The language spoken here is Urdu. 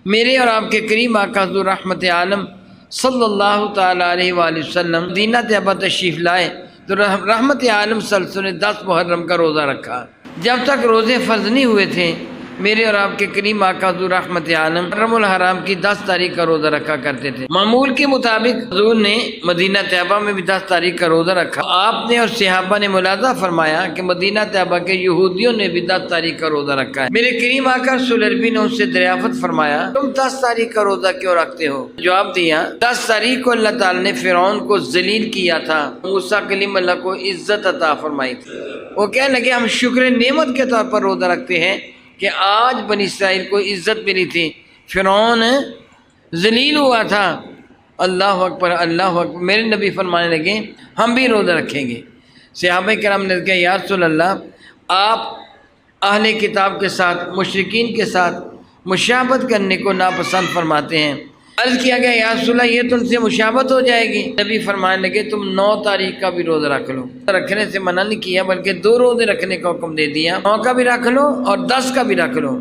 میرے اور آپ کے کریم آقا حضور رحمت عالم صلی اللہ تعالیٰ علیہ وآلہ وسلم مدینہ طیبہ تشریف لائے تو رحمت عالم صلی اللہ علیہ وسلم نے 10 محرم کا روزہ رکھا۔ جب تک روزے فرض نہیں ہوئے تھے میرے اور آپ کے کریم آقا حضور رحمت عالم محرم الحرام کی 10 تاریخ کا روزہ رکھا کرتے تھے۔ معمول کے مطابق حضور نے مدینہ طیبہ میں بھی 10 تاریخ کا روزہ رکھا۔ آپ نے اور صحابہ نے ملاحظہ فرمایا کہ مدینہ طیبہ کے یہودیوں نے بھی 10 تاریخ کا روزہ رکھا ہے۔ میرے کریم آقا رسول عربی نے ان سے دریافت فرمایا تم 10 تاریخ کا روزہ کیوں رکھتے ہو؟ جواب دیا 10 تاریخ کو اللہ تعالیٰ نے فرعون کو ذلیل کیا تھا، موسیٰ کلیم اللہ کو عزت عطا فرمائی تھی۔ وہ کہنے لگے ہم شکر نعمت کے طور پر روزہ رکھتے ہیں کہ آج بنی اسرائیل کو عزت ملی تھی، فرعون ذلیل ہوا تھا۔ اللہ اکبر اللہ اکبر۔ میرے نبی فرمانے لگے ہم بھی روزہ رکھیں گے۔ صحابہ کرام نے کہا یا رسول اللہ آپ اہل کتاب کے ساتھ مشرکین کے ساتھ مشابہت کرنے کو ناپسند فرماتے ہیں۔ عرض کیا گیا یا رسول اللہ یہ تو ان سے مشابہت ہو جائے گی۔ نبی فرمانے لگے تم 9 تاریخ کا بھی روزہ رکھ لو۔ رکھنے سے منع نہیں کیا بلکہ 2 روزے رکھنے کا حکم دے دیا، 9 کا بھی رکھ لو اور 10 کا بھی رکھ لو۔